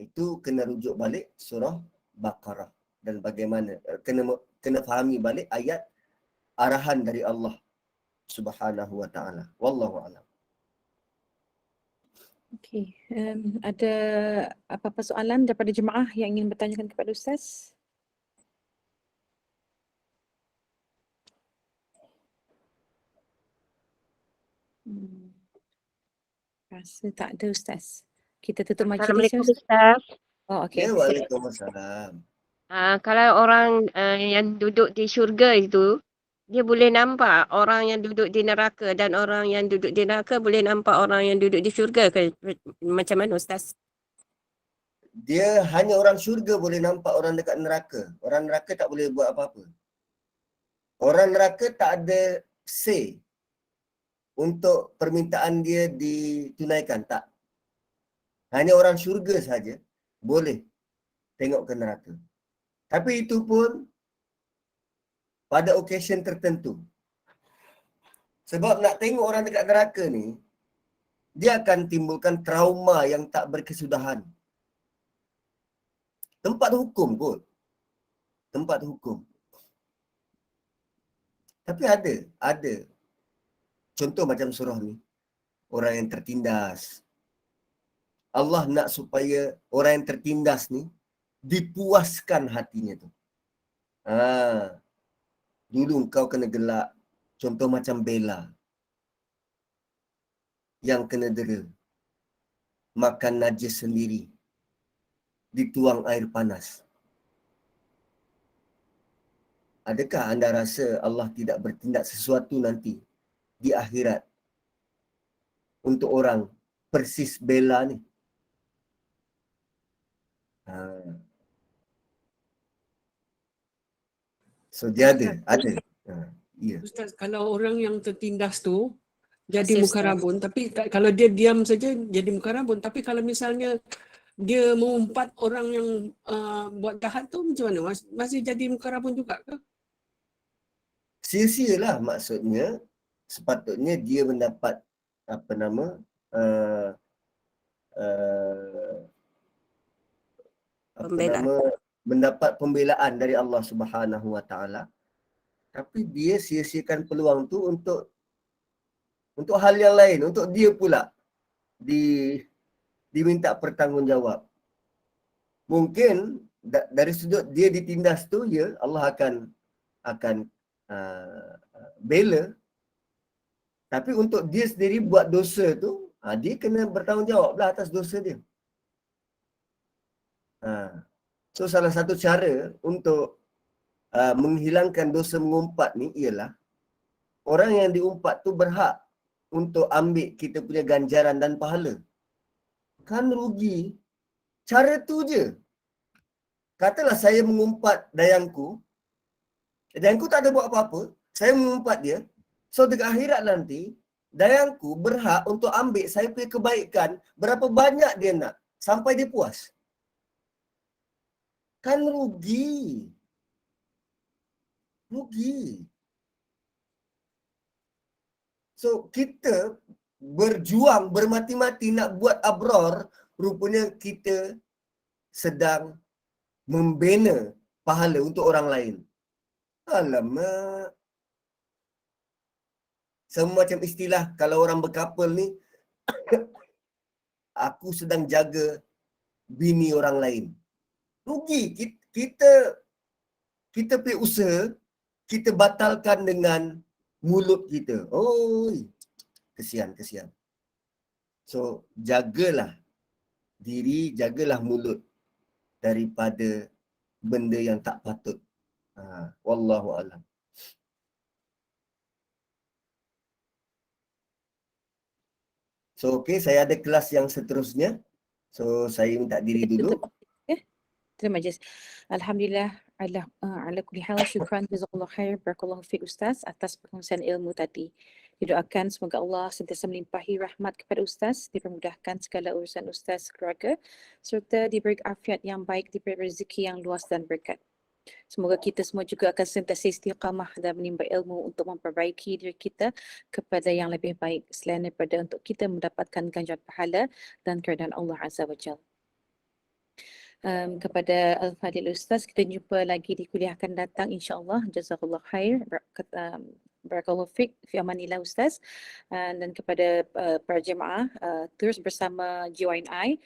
Itu kena rujuk balik surah Baqarah. Dan bagaimana, kena fahami balik ayat arahan dari Allah Subhanahu wa ta'ala. Wallahu a'lam. Okey, ada apa-apa soalan daripada jemaah yang ingin bertanyakan kepada Ustaz? Rasa tak ada Ustaz. Kita tutup majlis. Assalamualaikum Ustaz. Oh, okey. Ya, waalaikumsalam. Kalau orang yang duduk di syurga itu, dia boleh nampak orang yang duduk di neraka dan orang yang duduk di neraka boleh nampak orang yang duduk di syurga ke? Macam mana Ustaz? Dia hanya orang syurga boleh nampak orang dekat neraka. Orang neraka tak boleh buat apa-apa. Orang neraka tak ada say untuk permintaan dia ditunaikan, tak. Hanya orang syurga saja boleh tengok ke neraka. Tapi itu pun pada occasion tertentu. Sebab nak tengok orang dekat neraka ni, dia akan timbulkan trauma yang tak berkesudahan. Tempat hukum kot. Tempat hukum. Tapi ada. Contoh macam surah ni. Orang yang tertindas. Allah nak supaya orang yang tertindas ni dipuaskan hatinya tu. Dulu kau kena gelak. Contoh macam Bella yang kena dera. Makan najis sendiri. Dituang air panas. Adakah anda rasa Allah tidak bertindak sesuatu nanti di akhirat untuk orang persis Bella ni? So dia ada. Ya. Ustaz, kalau orang yang tertindas tu jadi Masih, muka Ustaz. rabun, tapi kalau dia diam saja jadi muka rabun, tapi kalau misalnya dia mengumpat orang yang buat jahat tu macam mana? Masih jadi muka rabun juga ke? Sia-sialah maksudnya. Sepatutnya dia mendapat apa nama mendapat pembelaan dari Allah Subhanahu wa taala. Tapi dia sia-siakan peluang tu untuk hal yang lain, untuk dia pula diminta bertanggungjawab. Mungkin dari sudut dia ditindas tu, ya, Allah akan bela. Tapi untuk dia sendiri buat dosa tu, dia kena bertanggungjawablah atas dosa dia. So salah satu cara untuk menghilangkan dosa mengumpat ni ialah orang yang diumpat tu berhak untuk ambil kita punya ganjaran dan pahala. Kan rugi. Cara tu je. Katalah saya mengumpat dayangku tak ada buat apa-apa, saya mengumpat dia. So dekat akhirat nanti, dayangku berhak untuk ambil saya punya kebaikan berapa banyak dia nak, sampai dia puas. Kan rugi. Rugi. So kita berjuang bermati-mati nak buat abror, rupanya kita sedang membina pahala untuk orang lain. Alamak. Semua macam istilah kalau orang berkapal ni, aku sedang jaga bini orang lain. Rugi. Kita pergi usaha, kita batalkan dengan mulut kita. Oi, kesian. So, jagalah diri, jagalah mulut daripada benda yang tak patut. Wallahu a'lam. So, okay, saya ada kelas yang seterusnya. So, saya minta diri dulu. Tutup. Terima kasih. Alhamdulillah ala kulli hal, syukran jazakallahu khair, barakallahu fiik Ustaz atas perkongsian ilmu tadi. Didoakan semoga Allah sentiasa melimpahi rahmat kepada Ustaz, dipermudahkan segala urusan Ustaz, keluarga, serta diberi afiat yang baik, diberi rezeki yang luas dan berkat. Semoga kita semua juga akan sentiasa istiqamah dan menimba ilmu untuk memperbaiki diri kita kepada yang lebih baik selain daripada untuk kita mendapatkan ganjaran pahala dan keridaan Allah Azza wa Jalla. Kepada Al-Fadil Ustaz, kita jumpa lagi di kuliah akan datang insya-Allah. Jazakallah khair. Barakallahu fiik, fi amanillah Ustaz. Dan kepada para jemaah, terus bersama GYNI,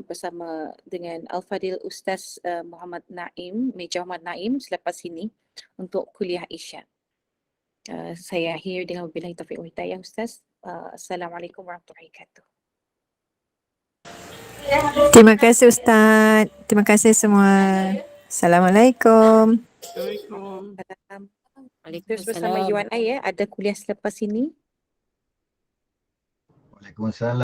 bersama dengan Al-Fadil Ustaz Muhammad Naim, Meja Muhammad Naim selepas ini untuk kuliah Isya. Saya akhir dengan wabillahi taufiq wal hidayah Ustaz. Assalamualaikum warahmatullahi wabarakatuh. Terima kasih Ustaz. Terima kasih semua. Assalamualaikum. Assalamualaikum. Terus bersama Waalaikumsalam. UNI ya, ada kuliah selepas ini. Waalaikumsalam.